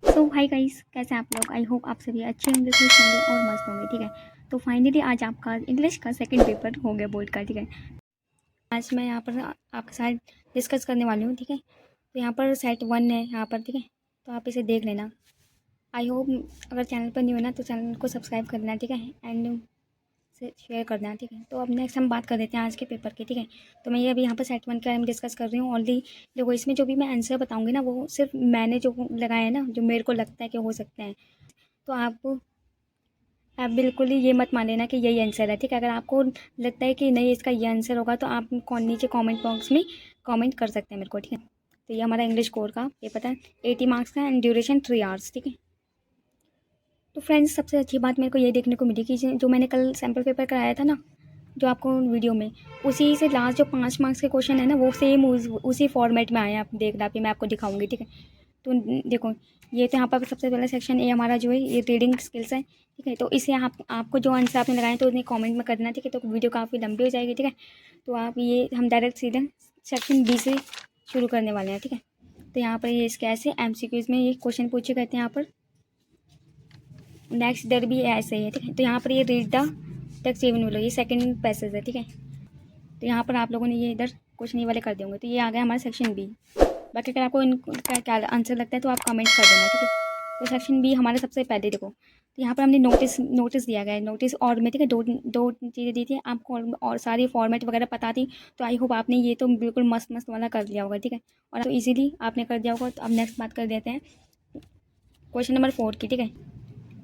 सो hi guys, कैसे हैं आप लोग। आई होप आप सभी अच्छे होंगे, खुश होंगे और मस्त होंगे। ठीक है, तो फाइनली आज आपका इंग्लिश का सेकंड पेपर हो गया बोर्ड का। ठीक है, आज मैं यहाँ पर आपके साथ डिस्कस करने वाली हूँ। ठीक है, तो यहाँ पर सेट 1 है यहाँ पर। ठीक है, तो आप इसे देख लेना। आई होप अगर चैनल पर नहीं हो ना तो चैनल को सब्सक्राइब कर लेना। ठीक है, एंड से शेयर करना। ठीक है, तो अब नेक्स्ट हम बात कर देते हैं आज के पेपर की। ठीक है, तो मैं ये अभी यहाँ पर सेट 1 के बारे में डिस्कस कर रही हूँ ऑलरेडी। देखो, इसमें जो भी मैं आंसर बताऊँगी ना वो सिर्फ मैंने जो लगाया है ना, जो मेरे को लगता है कि हो सकते हैं। तो आप बिल्कुल ही ये मत मान लेना कि यही आंसर है। ठीक है, अगर आपको लगता है कि नहीं इसका ये आंसर होगा तो आप नीचे कमेंट बॉक्स में कमेंट कर सकते हैं मेरे को। ठीक है, तो ये हमारा इंग्लिश कोर का पेपर था, 80 मार्क्स का एंड ड्यूरेशन 3 आवर्स। ठीक है, तो फ्रेंड्स सबसे अच्छी बात मेरे को ये देखने को मिली कि जो मैंने कल सैम्पल पेपर कराया था ना, जो आपको वीडियो में, उसी से लास्ट जो 5 मार्क्स के क्वेश्चन है ना वो सेम उसी फॉर्मेट में आए हैं। आप देखना, अभी मैं आपको दिखाऊंगी। ठीक है, तो देखो, ये तो यहाँ पर सबसे पहला सेक्शन ए हमारा जो है ये रीडिंग स्किल्स है। ठीक है, तो इसे आपको जो आंसर आपने लगाए तो उन्हें कमेंट में कर देना। ठीक है, तो वीडियो काफ़ी लंबी हो जाएगी। ठीक है, तो आप ये हम डायरेक्ट सीधे सेक्शन बी से शुरू करने वाले हैं। ठीक है, तो यहाँ पर ये इसके ऐसे MCQs में ये क्वेश्चन पूछे गए थे यहाँ पर। नेक्स्ट इधर भी ऐसे ही है। ठीक है, तो यहाँ पर ये read the text even below, ये सेकंड पैसेज है। ठीक है, तो यहाँ पर आप लोगों ने ये इधर क्वेश्चन ये वाले कर दिए होंगे। तो ये आ गया हमारा सेक्शन बी। बाकी अगर आपको इनका क्या आंसर लगता है तो आप कमेंट कर देना। ठीक है, तो सेक्शन बी हमारे सबसे पहले देखो, तो यहाँ पर हमने नोटिस दिया गया है। नोटिस और में ठीक है दो चीज़ें दी थी आपको, और सारी फॉर्मेट वगैरह पता थी। तो आई होप आपने ये तो बिल्कुल मस्त मस्त वाला कर लिया होगा। ठीक है, और तो इजीली आपने कर दिया होगा। तो अब नेक्स्ट बात कर देते हैं क्वेश्चन नंबर 4 की। ठीक है,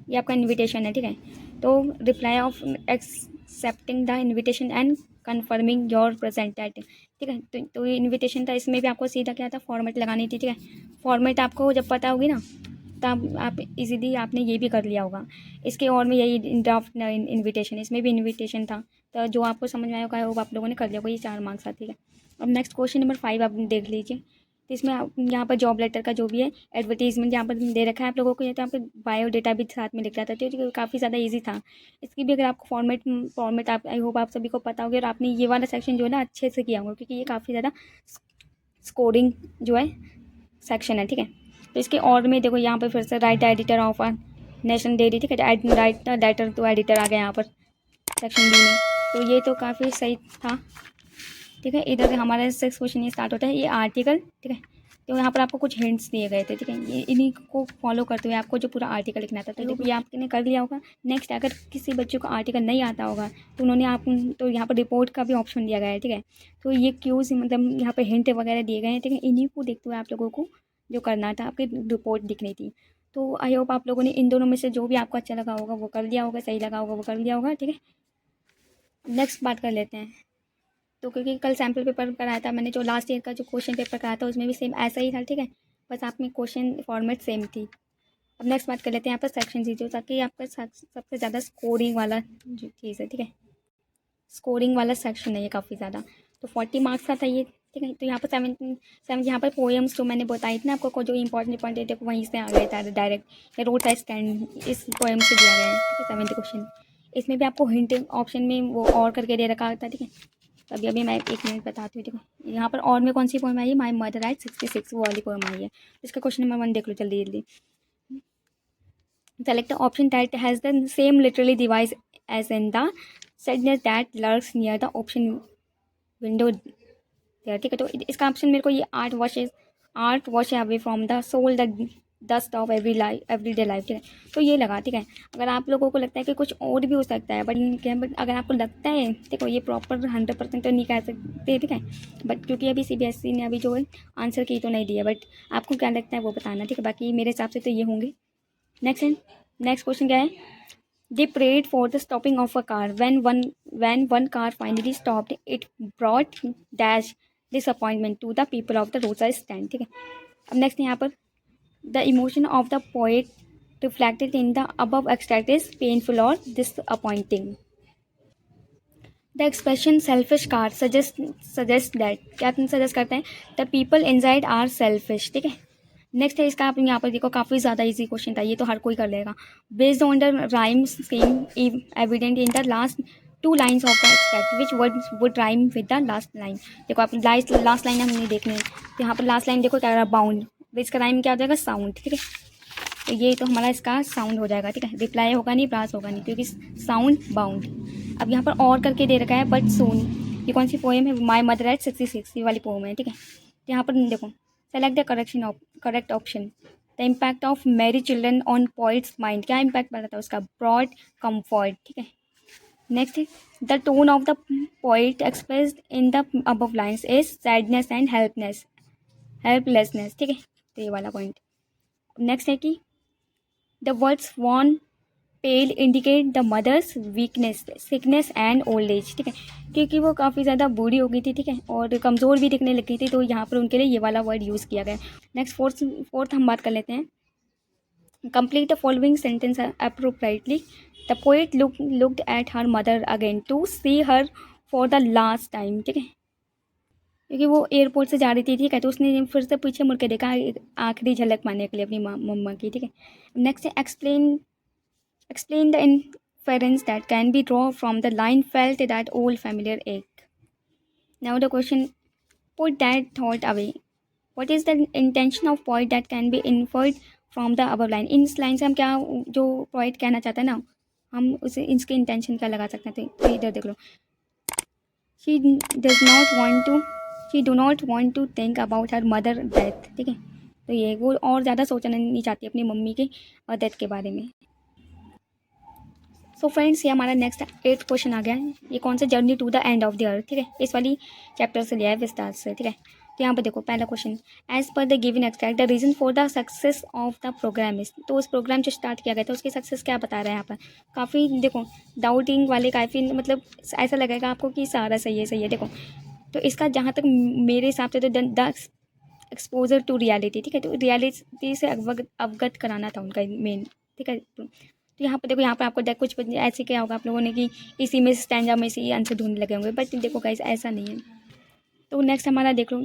ये आपका इन्विटेशन है। ठीक है, तो reply off accepting the invitation and confirming your present at. ठीक है, तो ये इन्विटेशन था, इसमें भी आपको सीधा क्या था, फॉर्मेट लगानी थी। ठीक है, फॉर्मेट आपको जब पता होगी ना तब आप इजीली आपने ये भी कर लिया होगा। इसके और में यही ड्राफ्ट इन्विटेशन, इसमें भी इन्विटेशन था। तो जो आपको समझ में आया होगा वो आप लोगों ने कर लिया होगा। ये 4 मार्क्स था। ठीक है, अब नेक्स्ट क्वेश्चन नंबर 5 आप देख लीजिए। तो इसमें यहाँ पर जॉब लेटर का जो भी है एडवर्टीजमेंट यहाँ पर दे रखा है आप लोगों को, ये तो यहाँ पे बायोडेटा भी साथ में लिख रहा था। तो काफ़ी ज़्यादा इजी था। इसकी भी अगर आपको फॉर्मेट आप आई होप आप सभी को पता होगा और आपने ये वाला सेक्शन जो है ना अच्छे से किया होगा, क्योंकि ये काफ़ी ज़्यादा स्कोरिंग जो है सेक्शन है। ठीक है, तो इसके और में देखो यहाँ पर फिर से right editor of a national dairy. ठीक है, राइट लेटर टू एडिटर आ गया यहाँ पर सेक्शन बी में। तो ये तो काफ़ी सही था। ठीक है, इधर से हमारा 6 क्वेश्चन ये स्टार्ट होता है, ये आर्टिकल। ठीक है, तो यहाँ पर आपको कुछ हिंट्स दिए गए थे। ठीक है, ये इन्हीं को फॉलो करते हुए आपको जो पूरा आर्टिकल लिखना था। तो देखो ये आपने कर लिया होगा। नेक्स्ट, अगर किसी बच्चे को आर्टिकल नहीं आता होगा तो उन्होंने आप तो यहाँ पर रिपोर्ट का भी ऑप्शन दिया गया है। ठीक है, तो ये क्यूज मतलब यहाँ पर हिंट वगैरह दिए गए हैं। ठीक है, इन्हीं को देखते हुए आप लोगों को जो करना था, आपकी रिपोर्ट दिखनी थी। तो आई होप आप लोगों ने इन दोनों में से जो भी आपको अच्छा लगा होगा वो कर लिया होगा, सही लगा होगा वो कर लिया होगा। ठीक है, नेक्स्ट बात कर लेते हैं। तो क्योंकि कल सैम्पल पेपर कराया था मैंने, जो लास्ट ईयर का जो क्वेश्चन पेपर कराया था उसमें भी सेम ऐसा ही था। ठीक है, बस आप में क्वेश्चन फॉर्मेट सेम थी। अब नेक्स्ट बात कर लेते हैं यहाँ पर सेक्शन सी, जो ताकि आपका सबसे ज़्यादा स्कोरिंग वाला जो चीज़ है। ठीक है, स्कोरिंग वाला सेक्शन है ये काफ़ी ज़्यादा। तो 40 मार्क्स का था ये। ठीक है, तो यहाँ पर 7 यहाँ पर पोएम्स जो मैंने बताई थी ना आपको, जो इंपॉर्टेंट है देखो वहीं से आ गए थे डायरेक्ट। रोड साइड स्टैंड इस पोएम से दिया गया है। ठीक है, 7th क्वेश्चन। इसमें भी आपको हिंट ऑप्शन में वो और करके दे रखा था। ठीक है, अभी अभी मैं 1 मिनट बताती हूँ। ठीक है, यहाँ पर और में कौन सी पोएम आई है, माई मदर राइट 66, वो वाली पोएम आई है। इसका क्वेश्चन नंबर 1 देख लो जल्दी जल्दी। Select option that has the same literary device as in the sadness that lurks near the option window there। ठीक है, तो इसका ऑप्शन मेरे को ये art wash away from the soul the dust of everyday life. ठीक है, तो ये लगा। ठीक है, अगर आप लोगों को लगता है कि कुछ और भी हो सकता है बट अगर आपको लगता है, देखो ये प्रॉपर 100% तो नहीं कह सकते। ठीक है, बट क्योंकि अभी CBSE ने अभी जो है आंसर की तो नहीं दिया, बट आपको क्या लगता है वो बताना। ठीक है, बाकी मेरे हिसाब से तो ये होंगे। नेक्स्ट क्वेश्चन क्या है, they prayed for the stopping of a car. When one car finally stopped, it brought dash disappointment to the people of the roadside stand। ठीक है, अब नेक्स्ट यहाँ पर the emotion of the poet reflected in the above extract is painful or disappointing। The expression selfish car suggest that, क्या suggest करते हैं, the people inside are selfish। ठीक है, नेक्स्ट है इसका, आप यहाँ पर देखो काफ़ी ज़्यादा इजी क्वेश्चन था, ये तो हर कोई कर लेगा। Based on the rhyme scheme evident in the last 2 lines of the extract which word would rhyme with the last line. देखो आप लास्ट लाइन हमने देखनी है, तो यहाँ पर लास्ट लाइन देखो क्या रहा, बाउंड, इसका राइम क्या हो जाएगा, साउंड। ठीक है, तो ये तो हमारा इसका साउंड हो जाएगा, ठीक है। रिप्लाई होगा नहीं, प्रास होगा नहीं, क्योंकि साउंड बाउंड। अब यहाँ पर और करके दे रखा है बट सून। ये कौन सी पोएम है? माई मदर एट 66, ये वाली पोएम है, ठीक है। तो यहाँ पर देखो, select the correct option. The impact of merry children on poet's mind, क्या इम्पैक्ट पड़ा था उसका? ब्रॉड कम्फर्ट, ठीक है। नेक्स्ट है the tone of the poet expressed in the above lines is sadness and helplessness, ठीक है। तो ये वाला पॉइंट। नेक्स्ट है कि the words wan pale indicate the mother's weakness, sickness and old age, ठीक है, क्योंकि वो काफ़ी ज़्यादा बूढ़ी हो गई थी, ठीक है, और कमज़ोर भी दिखने लग गई थी, तो यहाँ पर उनके लिए ये वाला वर्ड यूज़ किया गया। नेक्स्ट फोर्थ हम बात कर लेते हैं। Complete the following sentence appropriately. The poet looked at her mother again to see her for the last time, ठीक है, क्योंकि वो एयरपोर्ट से जा रही थी, ठीक है, तो उसने फिर से पीछे मुड़ के देखा आखिरी झलक मारने के लिए अपनी मम्मा की, ठीक है। नेक्स्ट है explain the inference that can be drawn from the line felt that old familiar ache. Now the question, put that thought away. What is the intention of poet that can be inferred from the above line? In line से हम क्या, जो poet कहना चाहता है ना, हम उसे इसके इंटेंशन क्या लगा सकते हैं? तो इधर देख लो, she does not want to she do not want to think about her mother death, ठीक है। तो ये वो और ज़्यादा सोचना नहीं चाहती अपनी मम्मी के डेथ के बारे में। सो फ्रेंड्स, ये हमारा नेक्स्ट 8th क्वेश्चन आ गया है। ये कौन सा? Journey to the end of the earth, ठीक है, इस वाली चैप्टर से लिया है विस्तार से, ठीक है। तो यहाँ पर देखो पहला question, as per the given extract the reason for the success of the program is. तो उस प्रोग्राम जो स्टार्ट किया गया था उसकी सक्सेस क्या बता रहा है यहाँ पर? काफ़ी देखो डाउटिंग वाले, काफ़ी मतलब ऐसा लगेगा आपको कि सारा सही है, देखो। तो इसका जहाँ तक मेरे हिसाब से तो द एक्सपोजर टू रियलिटी, ठीक है, तो रियलिटी से अवगत कराना था उनका मेन, ठीक है। तो यहाँ पर देखो, यहाँ पर आपको कुछ ऐसे क्या होगा आप लोगों ने कि इसी में स्टैंजा में से आंसर ढूंढने लगे होंगे, बट देखो गाइस ऐसा नहीं है। तो नेक्स्ट हमारा देख लो,